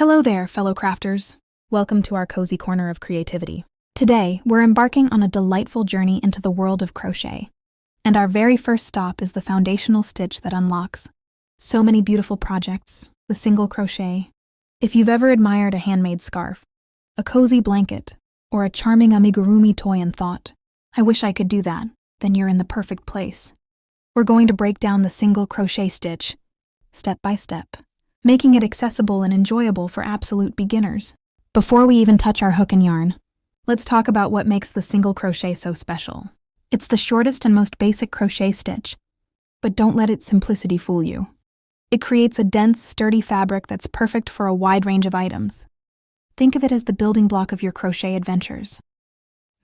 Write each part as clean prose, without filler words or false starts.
Hello there, fellow crafters. Welcome to our cozy corner of creativity. Today, we're embarking on a delightful journey into the world of crochet. And our very first stop is the foundational stitch that unlocks so many beautiful projects, the single crochet. If you've ever admired a handmade scarf, a cozy blanket, or a charming amigurumi toy and thought, I wish I could do that, then you're in the perfect place. We're going to break down the single crochet stitch, step by step, making it accessible and enjoyable for absolute beginners. Before we even touch our hook and yarn, let's talk about what makes the single crochet so special. It's the shortest and most basic crochet stitch, but don't let its simplicity fool you. It creates a dense, sturdy fabric that's perfect for a wide range of items. Think of it as the building block of your crochet adventures.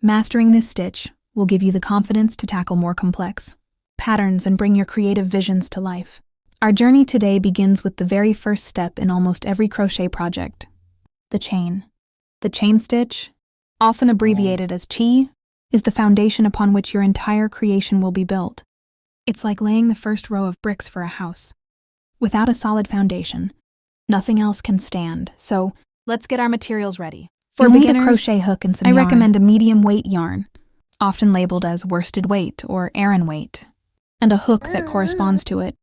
Mastering this stitch will give you the confidence to tackle more complex patterns and bring your creative visions to life. Our journey today begins with the very first step in almost every crochet project, the chain. The chain stitch, often abbreviated as chi, is the foundation upon which your entire creation will be built. It's like laying the first row of bricks for a house. Without a solid foundation, nothing else can stand, so let's get our materials ready. For beginners, need a crochet hook and some yarn. I recommend a medium weight yarn, often labeled as worsted weight or Aran weight, and a hook that corresponds to it,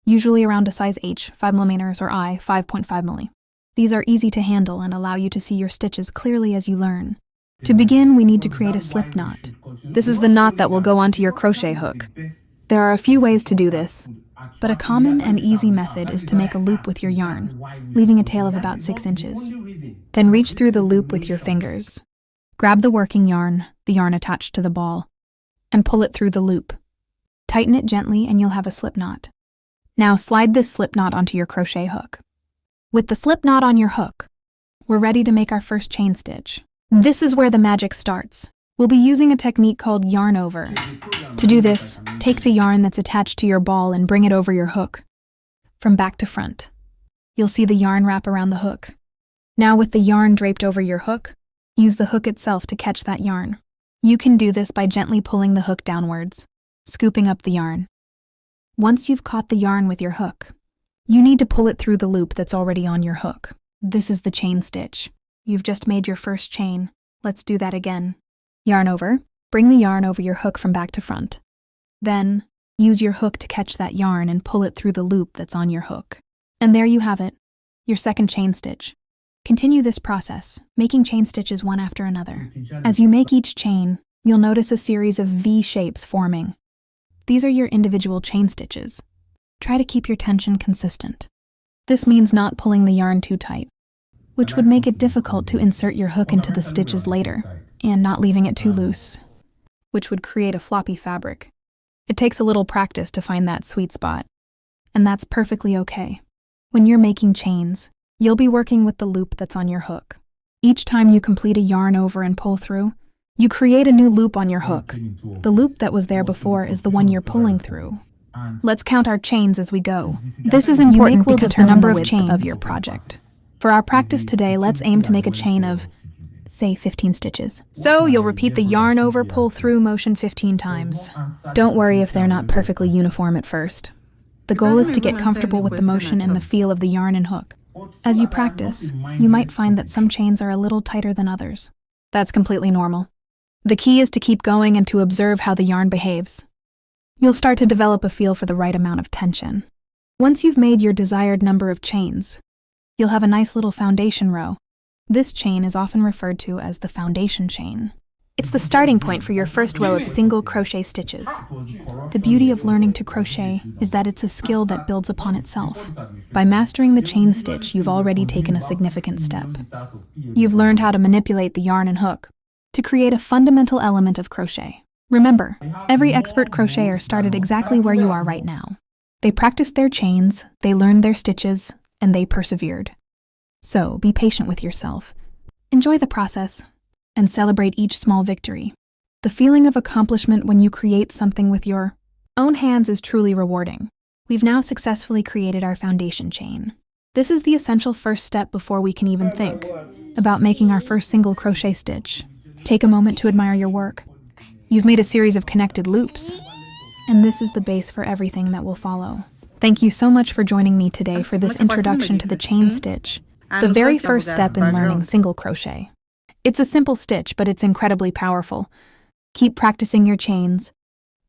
usually around a size H, 5mm, or I, 5.5mm. These are easy to handle and allow you to see your stitches clearly as you learn. To begin, we need to create a slip knot. This is the knot that will go onto your crochet hook. There are a few ways to do this, but a common and easy method is to make a loop with your yarn, leaving a tail of about 6 inches. Then reach through the loop with your fingers. Grab the working yarn, the yarn attached to the ball, and pull it through the loop. Tighten it gently and you'll have a slip knot. Now slide this slip knot onto your crochet hook. With the slip knot on your hook, we're ready to make our first chain stitch. This is where the magic starts. We'll be using a technique called yarn over. To do this, take the yarn that's attached to your ball and bring it over your hook, from back to front. You'll see the yarn wrap around the hook. Now with the yarn draped over your hook, use the hook itself to catch that yarn. You can do this by gently pulling the hook downwards, scooping up the yarn. Once you've caught the yarn with your hook, you need to pull it through the loop that's already on your hook. This is the chain stitch. You've just made your first chain. Let's do that again. Yarn over. Bring the yarn over your hook from back to front. Then, use your hook to catch that yarn and pull it through the loop that's on your hook. And there you have it, your second chain stitch. Continue this process, making chain stitches one after another. As you make each chain, you'll notice a series of V shapes forming. These are your individual chain stitches. Try to keep your tension consistent. This means not pulling the yarn too tight, which would make it difficult to insert your hook into the stitches later, and not leaving it too loose, which would create a floppy fabric. It takes a little practice to find that sweet spot, and that's perfectly okay. When you're making chains, you'll be working with the loop that's on your hook. Each time you complete a yarn over and pull through, you create a new loop on your hook. The loop that was there before is the one you're pulling through. Let's count our chains as we go. This is important because the number of chains of your project. For our practice today, let's aim to make a chain of, say, 15 stitches. So you'll repeat the yarn over, pull through motion 15 times. Don't worry if they're not perfectly uniform at first. The goal is to get comfortable with the motion and the feel of the yarn and hook. As you practice, you might find that some chains are a little tighter than others. That's completely normal. The key is to keep going and to observe how the yarn behaves. You'll start to develop a feel for the right amount of tension. Once you've made your desired number of chains, you'll have a nice little foundation row. This chain is often referred to as the foundation chain. It's the starting point for your first row of single crochet stitches. The beauty of learning to crochet is that it's a skill that builds upon itself. By mastering the chain stitch, you've already taken a significant step. You've learned how to manipulate the yarn and hook to create a fundamental element of crochet. Remember, every expert crocheter started exactly where you are right now. They practiced their chains, they learned their stitches, and they persevered. So, be patient with yourself. Enjoy the process, and celebrate each small victory. The feeling of accomplishment when you create something with your own hands is truly rewarding. We've now successfully created our foundation chain. This is the essential first step before we can even think about making our first single crochet stitch. Take a moment to admire your work. You've made a series of connected loops, and this is the base for everything that will follow. Thank you so much for joining me today for this introduction to the chain stitch. The very first step in learning single crochet. It's a simple stitch, but it's incredibly powerful. Keep practicing your chains.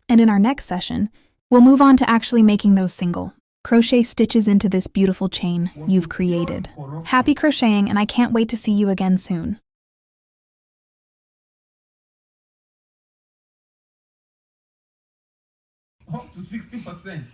And in our next session, we'll move on to actually making those single crochet stitches into this beautiful chain you've created. Happy crocheting, and I can't wait to see you again soon. Up to 60%.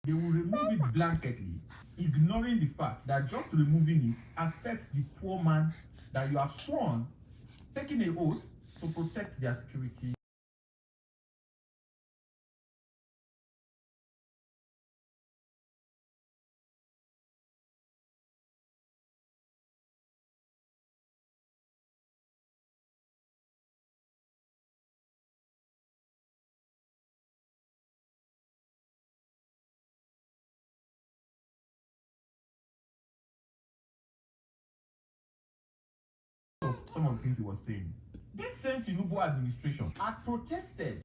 They will remove it blanketly, ignoring the fact that just removing it affects the poor man that you have sworn, taking an oath to protect their security. Of some of the things he was saying. This same Tinubu administration had protested